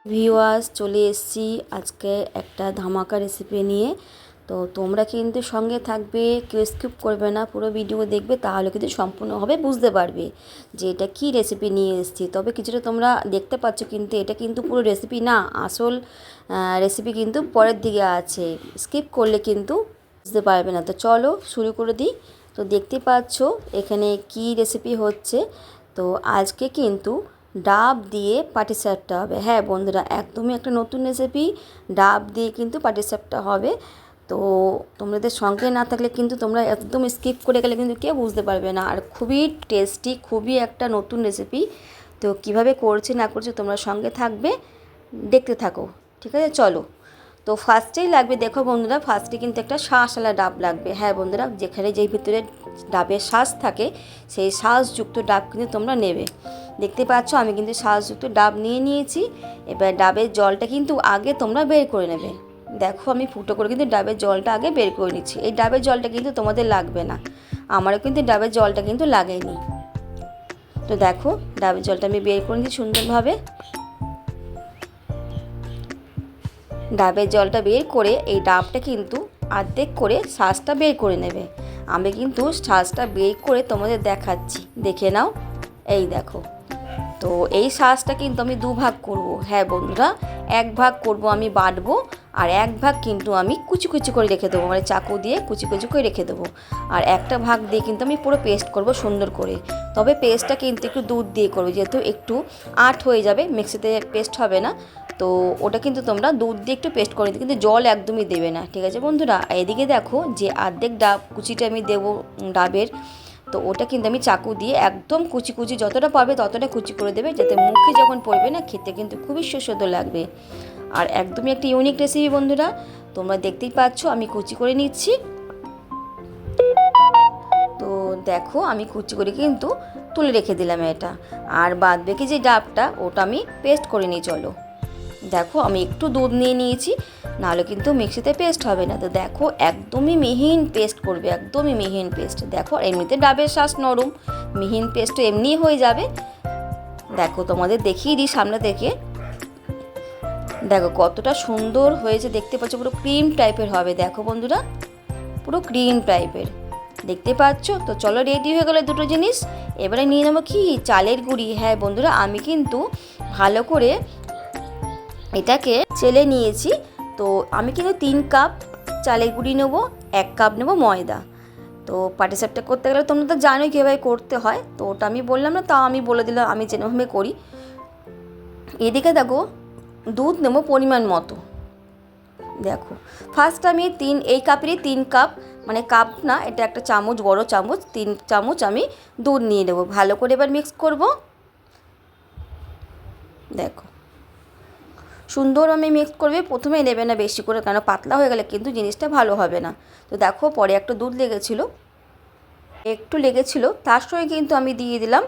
Viewers চলে এসেছি আজকে একটা ধামাকা রেসিপি নিয়ে। তো তোমরা কিন্তু সঙ্গে থাকবে, কেউ স্কিপ করবে না, পুরো ভিডিও দেখবে, তাহলে কিন্তু সম্পূর্ণভাবে বুঝতে পারবে যে এটা কী রেসিপি নিয়ে এসেছি। তবে কিছুটা তোমরা দেখতে পাচ্ছ, কিন্তু এটা কিন্তু পুরো রেসিপি না, আসল রেসিপি কিন্তু পরের দিকে আছে, স্কিপ করলে কিন্তু বুঝতে পারবে না। তো চলো শুরু করে দিই। তো দেখতে পাচ্ছ এখানে কি রেসিপি হচ্ছে। তো আজকে কিন্তু ডাব দিয়ে পাটিসাপটা হবে। হ্যাঁ বন্ধুরা, একদমই একটা নতুন রেসিপি, ডাব দিয়ে কিন্তু পাটিসাপটা হবে। তো তোমাদের সঙ্গে না থাকলে কিন্তু তোমরা একদম স্কিপ করে গেলে কিন্তু কেউ বুঝতে পারবে না। আর খুবই টেস্টি, খুবই একটা নতুন রেসিপি। তো কিভাবে করছে না করছে তোমরা সঙ্গে থাকবে, দেখতে থাকো। ঠিক আছে, চলো। তো ফার্স্টেই লাগবে, দেখো বন্ধুরা, ফার্স্টে কিন্তু একটা শাঁসওয়ালা ডাব লাগবে। হ্যাঁ বন্ধুরা, যেখানে যেই ভিতরে ডাবের শাঁস থাকে সেই শাঁসযুক্ত ডাব কিন্তু তোমরা নেবে। দেখতে পাচ্ছ আমি কিন্তু শাঁসযুক্ত ডাব নিয়ে নিয়েছি। এবার ডাবের জলটা কিন্তু আগে তোমরা বের করে নেবে। দেখো আমি ফুটো করে কিন্তু ডাবের জলটা আগে বের করে নিচ্ছি। এই ডাবের জলটা কিন্তু তোমাদের লাগবে না, আমারও কিন্তু ডাবের জলটা কিন্তু লাগেনি। তো দেখো ডাবের জলটা আমি বের করে নিচ্ছি সুন্দরভাবে। ডাবের জলটা বের করে এই ডাবটা কিন্তু অর্ধেক করে শাঁসটা বের করে নেবে। আমি কিন্তু শাঁসটা বের করে তোমাদের দেখাচ্ছি, দেখে নাও। এই দেখো, তো এই শাঁসটা কিন্তু আমি দুভাগ করব। হ্যাঁ বন্ধুরা, এক ভাগ করব আমি বাটবো, আর এক ভাগ কিন্তু আমি কুচি কুচি করে রেখে দেবো, মানে চাকু দিয়ে কুচি কুচি করে রেখে দেবো। আর একটা ভাগ দিয়ে কিন্তু আমি পুরো পেস্ট করব সুন্দর করে। তবে পেস্টটা কিন্তু একটু দুধ দিয়ে করবো, যেহেতু একটু আট হয়ে যাবে, মিক্সিতে পেস্ট হবে না। তো ওটা কিন্তু তোমরা দুধ দিয়ে একটু পেস্ট করে নিতে, কিন্তু জল একদমই দেবে না। ঠিক আছে বন্ধুরা, এদিকে দেখো যে অর্ধেক ডাব কুচিটা আমি দেবো ডাবের, তো ওটা কিন্তু আমি চাকু দিয়ে একদম কুচি কুচি যতটা পারবে ততটা কুচি করে দেবে, যাতে মুখে যখন পড়বে না খেতে কিন্তু খুবই সুস্বাদু লাগবে। আর একদমই একটা ইউনিক রেসিপি বন্ধুরা, তোমরা দেখতেই পাচ্ছ আমি কুচি করে নিচ্ছি। তো দেখো আমি কুচি করে কিন্তু তুলে রেখে দিলাম এটা। আর বাদ বাকি যে ডাবটা ওটা আমি পেস্ট করে নিই। চলো দেখো আমি একটু দুধ নিয়ে নিয়েছি, নাহলে কিন্তু মিক্সিতে পেস্ট হবে না। তো দেখো একদমই মিহিন পেস্ট করবে, একদমই মিহিন পেস্ট। দেখো এমনিতে ডাবের শাঁস নরম, মিহিন পেস্ট এমনিই হয়ে যাবে। দেখো তোমাদের দেখিয়ে দিই সামনে থেকে, দেখো কতটা সুন্দর হয়েছে, দেখতে পাচ্ছ পুরো ক্রিম টাইপের হবে। দেখো বন্ধুরা, পুরো ক্রিম টাইপের দেখতে পাচ্ছ। তো চলো রেডি হয়ে গেলো দুটো জিনিস। এবারে নিয়ে নেবো কি, চালের গুঁড়ি। হ্যাঁ বন্ধুরা, আমি কিন্তু ভালো করে এটাকে চেলে নিয়েছি। তো আমি কিন্তু 3 কাপ চালের গুঁড়ি নেবো, 1 কাপ নেবো ময়দা। তো পাটিসাপটা করতে গেলে তোমরা তো জানোই কীভাবে করতে হয়, তো ওটা আমি বললাম না, তাও আমি বলে দিলাম আমি যেভাবে করি। এদিকে দেখো দুধ নেবো পরিমাণ মতো। দেখো ফার্স্ট আমি এই কাপেরই 3 কাপ, মানে কাপ না, এটা একটা চামচ, বড় চামচ, 3 চামচ আমি দুধ নিয়ে নেবো। ভালো করে এবার মিক্স করব। দেখো সুন্দর আমি মিক্স করবে, প্রথমেই নেবে না বেশি করে, কেন পাতলা হয়ে গেলে কিন্তু জিনিসটা ভালো হবে না। তো দেখো পরে একটু দুধ লেগেছিলো, তার সঙ্গে কিন্তু আমি দিয়ে দিলাম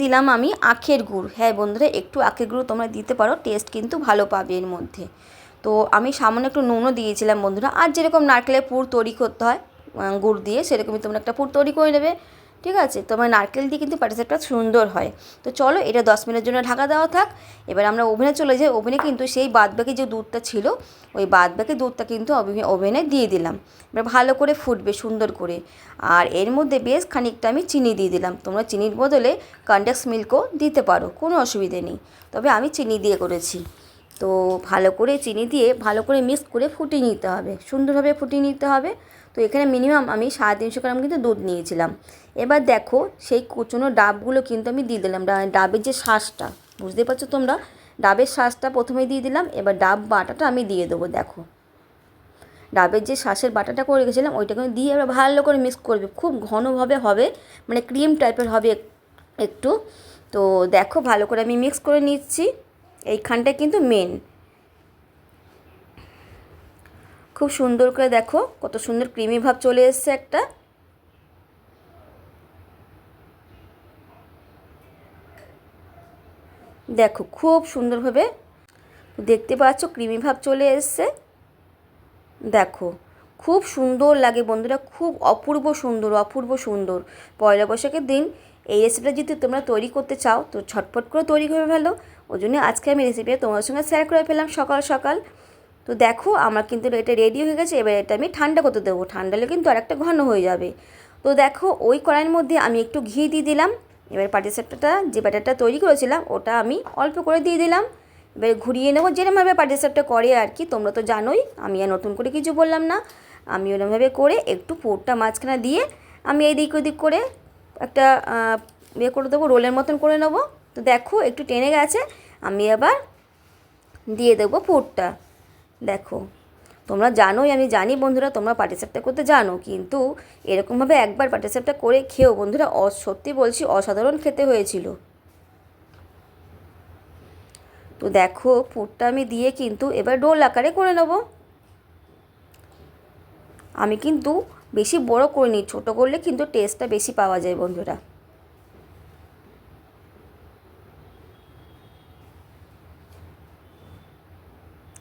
দিলাম আমি আখের গুড়। হ্যাঁ বন্ধুরা, একটু আখের গুঁড়ো তোমরা দিতে পারো, টেস্ট কিন্তু ভালো পাবে এর মধ্যে। তো আমি সামান্য একটু নুনও দিয়েছিলাম বন্ধুরা। আর যেরকম নারকেলের পুর তৈরি করতে হয় গুড় দিয়ে, সেরকমই তোমরা একটা পুর তৈরি করে নেবে। ঠিক আছে, তোমার নারকেল দিয়ে কিন্তু পাটিসাপটা সুন্দর হয়। তো চলো এটা 10 মিনিটের জন্য ঢাকা দেওয়া থাক। এবার আমরা ওভেনে চলে যাই। ওভেনে কিন্তু সেই বাদবাকি যে দুধটা ছিল, ওই বাদবাকি দুধটা কিন্তু ওভেনে দিয়ে দিলাম। এবার ভালো করে ফুটবে সুন্দর করে। আর এর মধ্যে বেশ খানিকটা আমি চিনি দিয়ে দিলাম। তোমরা চিনির বদলে কনডেন্স মিল্কও দিতে পারো, কোনো অসুবিধে নেই, তবে আমি চিনি দিয়ে করেছি। তো ভালো করে চিনি দিয়ে ভালো করে মিক্স করে ফুটিয়ে নিতে হবে, সুন্দরভাবে ফুটিয়ে নিতে হবে। তো এখানে মিনিমাম আমি 350 গ্রাম কিন্তু দুধ নিয়েছিলাম। এবার দেখো সেই কুচনো ডাবগুলো কিন্তু আমি দিয়ে দিলাম। ডাবের যে শাঁসটা, বুঝতে পারছো তোমরা, ডাবের শাঁসটা প্রথমে দিয়ে দিলাম। এবার ডাব বাটাটা আমি দিয়ে দেবো। দেখো ডাবের যে শাঁসের বাটাটা করে রেখেছিলাম ওইটা কিন্তু দিয়ে এবার ভালো করে মিক্স করবে, খুব ঘনভাবে হবে, মানে ক্রিম টাইপের হবে একটু। তো দেখো ভালো করে আমি মিক্স করে নিচ্ছি। এইখানটা কিন্তু মেন, খুব সুন্দর করে দেখো কত সুন্দর ক্রিমি ভাব চলে এসছে একটা। দেখো খুব সুন্দরভাবে দেখতে পাচ্ছ ক্রিমি ভাব চলে এসছে। দেখো খুব সুন্দর লাগে বন্ধুরা, খুব অপূর্ব সুন্দর, অপূর্ব সুন্দর। পয়লা বৈশাখের দিন এই রেসিপিটা যদি তোমরা তৈরি করতে চাও তো ঝটপট করে তৈরি করে ফেলো। ওই জন্য আজকে আমি রেসিপিটা তোমার সঙ্গে শেয়ার করে ফেললাম সকাল সকাল। তো দেখো আমার কিন্তু এটা রেডি হয়ে গেছে। এবার এটা আমি ঠান্ডা করতে দেবো, ঠান্ডা হলে কিন্তু আর একটা ঘন হয়ে যাবে। তো দেখো ওই কড়াইয়ের মধ্যে আমি একটু ঘি দিয়ে দিলাম। এবার পাটিসাপটাটা যে ব্যাটারটা তৈরি করেছিলাম ওটা আমি অল্প করে দিয়ে দিলাম। এবার ঘুরিয়ে নেবো, যেরকমভাবে পাটিসাপটা করে আর কি, তোমরা তো জানোই, আমি আর নতুন করে কিছু বললাম না। আমি ওরমভাবে করে একটু পুরটা মাঝখানে দিয়ে আমি এদিক ওদিক করে একটা ইয়ে করে দেবো, রোলের মতন করে নেবো। তো দেখো একটু টেনে গেছে, আমি আবার দিয়ে দেবো পুরটা। দেখো তোমরা জানোই, আমি জানি বন্ধুরা তোমরা পাটিসাপটা করতে জানো, কিন্তু এরকমভাবে একবার পাটিসাপটা করে খেও বন্ধুরা, সত্যি বলছি অসাধারণ খেতে হয়েছিল। তো দেখো পুরটা আমি দিয়ে কিন্তু এবার রোল আকারে করে নেব। আমি কিন্তু বেশি বড় করিনি, ছোটো করলে কিন্তু টেস্টটা বেশি পাওয়া যায় বন্ধুরা।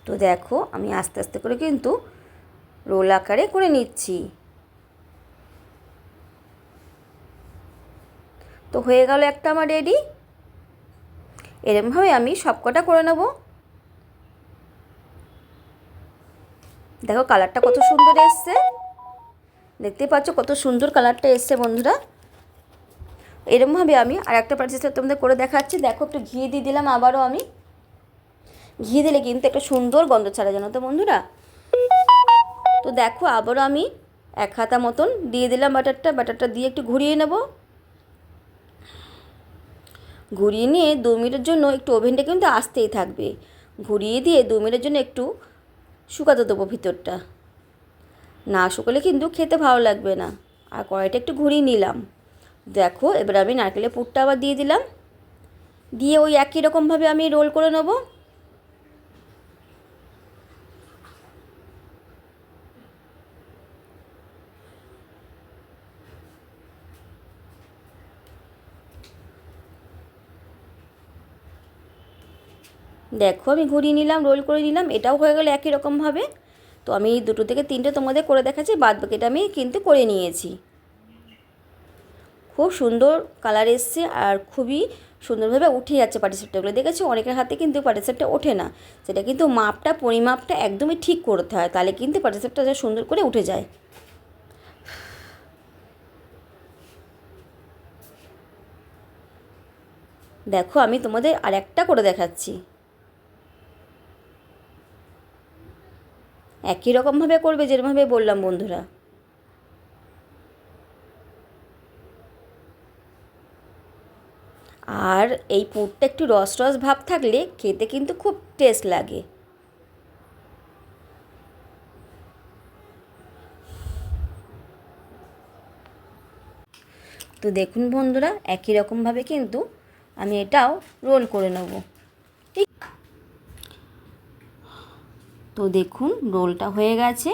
তো দেখো আমি আস্তে আস্তে করে কিন্তু রোল আকারে করে নিচ্ছি। তো হয়ে গেল একটা আমার রেডি। এরকমভাবে আমি সবকটা করে নেব। দেখো কালারটা কত সুন্দর এসছে, দেখতে পাচ্ছ কত সুন্দর কালারটা এসছে বন্ধুরা। এরকমভাবে আমি আর একটা পাটিসাপটা তোমাদের করে দেখাচ্ছি। দেখো একটু ঘি দিয়ে দিলাম আবারও আমি, ঘি দিলে কিন্তু একটা সুন্দর গন্ধ ছাড়া, জানো তো বন্ধুরা। তো দেখো আবারও আমি এক হাতা মতন দিয়ে দিলাম বাটারটা দিয়ে একটু ঘুরিয়ে নেব। ঘুরিয়ে নিয়ে 2 মিনিটের জন্য একটু ওভেনটা কিন্তু আসতেই থাকবে, ঘুরিয়ে দিয়ে 2 মিনিটের জন্য একটু শুকাতে দেবো ভিতরটা, না শুকালে কিন্তু খেতে ভালো লাগবে না। আর কড়াইটা একটু ঘুরিয়ে নিলাম। দেখো এবার আমি নারকেলের পুরটা আবার দিয়ে দিলাম, দিয়ে ওই একই রকমভাবে আমি রোল করে নেব। দেখো আমি ঘুরিয়ে নিলাম, রোল করে নিলাম, এটাও হয়ে গেল একই রকমভাবে। তো আমি 2 থেকে 3টে তোমাদের করে দেখাচ্ছি, বাদ বাকিটা আমি কিন্তু করে নিয়েছি। খুব সুন্দর কালার এসছে আর খুবই সুন্দরভাবে উঠে যাচ্ছে পাটিসাপটাগুলো। দেখেছো অনেকের হাতে কিন্তু পাটিসাপটা ওঠে না, সেটা কিন্তু মাপটা পরিমাপটা একদমই ঠিক করতে হয়, তাহলে কিন্তু পাটিসাপটা সুন্দর করে উঠে যায়। দেখো আমি তোমাদের আর একটা করে দেখাচ্ছি, একই রকমভাবে করবে যেরকমভাবে বললাম বন্ধুরা। আর এই পুরটা একটু রস রস ভাব থাকলে খেতে কিন্তু খুব টেস্ট লাগে। তো দেখুন বন্ধুরা একই রকমভাবে কিন্তু আমি এটাও রোল করে নেব। তো দেখুন রোলটা হয়ে গেছে।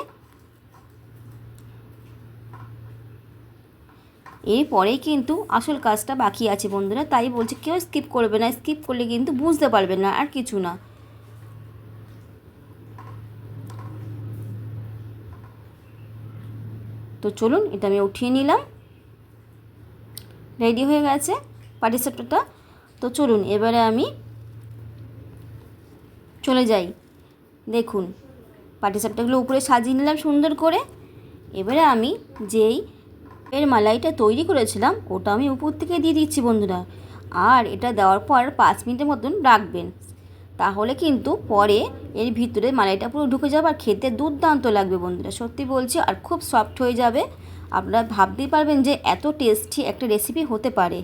এরপরেই কিন্তু আসল কাজটা বাকি আছে বন্ধুরা, তাই বলছি কেউ স্কিপ করবে না, স্কিপ করলে কিন্তু বুঝতে পারবে না, আর কিছু না। তো চলুন এটা আমি উঠিয়ে নিলাম, রেডি হয়ে গেছে পাটিসাপটাটা। তো চলুন এবারে আমি চলে যাই। দেখুন পাটিসাপটাগুলো উপরে সাজিয়ে নিলাম সুন্দর করে। এবারে আমি যেই এর মালাইটা তৈরি করেছিলাম ওটা আমি উপর থেকে দিয়ে দিচ্ছি বন্ধুরা। আর এটা দেওয়ার পর 5 মিনিটের মতন রাখবেন, তাহলে কিন্তু পরে এর ভিতরে মালাইটা পুরো ঢুকে যাবে আর খেতে দুর্দান্ত লাগবে বন্ধুরা, সত্যি বলছি, আর খুব সফট হয়ে যাবে। আপনারা ভাবতেই পারবেন যে এত টেস্টি একটা রেসিপি হতে পারে।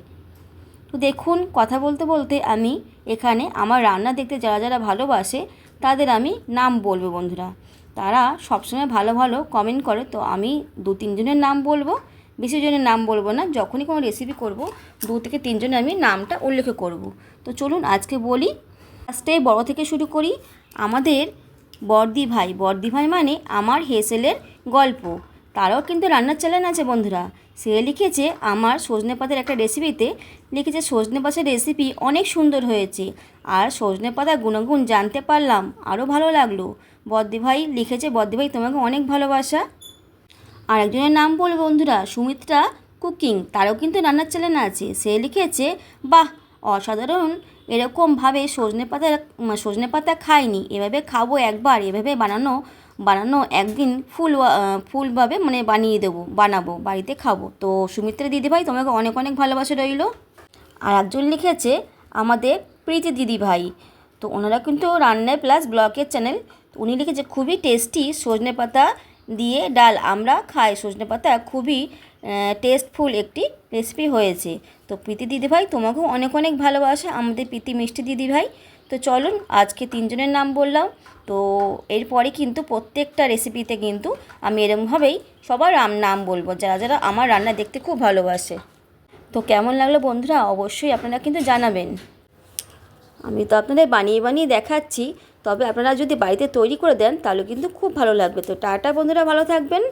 তো দেখুন কথা বলতে বলতে আমি এখানে আমার রান্না দেখতে যারা যারা ভালোবাসে তাদের আমি নাম বলবো বন্ধুরা। তারা সবসময় ভালো ভালো কমেন্ট করে, তো আমি 2-3 জনের নাম বলবো, বেশি জনের নাম বলবো না। যখনই কোনো রেসিপি করব 2 থেকে 3 জনের আমি নামটা উল্লেখ করব। তো চলুন আজকে বলি, ফার্স্টে বড় থেকে শুরু করি। আমাদের বর্দি ভাই মানে আমার হেসেলের গল্প, তারও কিন্তু রান্নার চ্যানেল আছে বন্ধুরা। সে লিখেছে আমার সজনে পাতার একটা রেসিপিতে, লিখেছে সজনে পাতার রেসিপি অনেক সুন্দর হয়েছে, আর সজনে পাতার গুণাগুণ জানতে পারলাম, আরও ভালো লাগলো। বর্দি ভাই লিখেছে, বর্দি ভাই তোমাকে অনেক ভালোবাসা। আর একজনের নাম বলবো বন্ধুরা, সুমিত্রা কুকিং, তারও কিন্তু রান্নার চ্যানেল আছে। সে লিখেছে বাহ অসাধারণ এরকমভাবে সজনে পাতা খাইনি, এভাবে খাবো একবার, এভাবে বানানো একদিন ফুলভাবে মানে বানাবো বাড়িতে খাবো। তো সুমিত্রা দিদিভাই তোমাকে অনেক অনেক ভালোবাসা রইলো। আর একজন লিখেছে আমাদের প্রীতি দিদিভাই, তো ওনারা কিন্তু রান্নায় প্লাস ব্লগের চ্যানেল। তো উনি লিখেছে খুবই টেস্টি সজনে পাতা দিয়ে ডাল, আমরা খাই সজনে পাতা, খুবই টেস্টফুল একটি রেসিপি হয়েছে। তো প্রীতি দিদিভাই তোমাকেও অনেক অনেক ভালোবাসা, আমাদের প্রীতি মিষ্টি দিদিভাই। তো চলুন, আজকে তিনজনের নাম বললাম, তো এরপরে কিন্তু প্রত্যেকটা রেসিপিতে কিন্তু আমি এরমভাবেই সবার নাম বলবো, যারা যারা আমার রান্না দেখতে খুব ভালোবাসে। তো কেমন লাগলো বন্ধুরা, অবশ্যই আপনারা কিন্তু জানাবেন। আমি তো আপনাদের বানিয়ে বানিয়ে দেখাচ্ছি, তবে আপনারা যদি বাড়িতে তৈরি করে দেন তাহলে কিন্তু খুব ভালো লাগবে। তো টাটা বন্ধুরা, ভালো থাকবেন।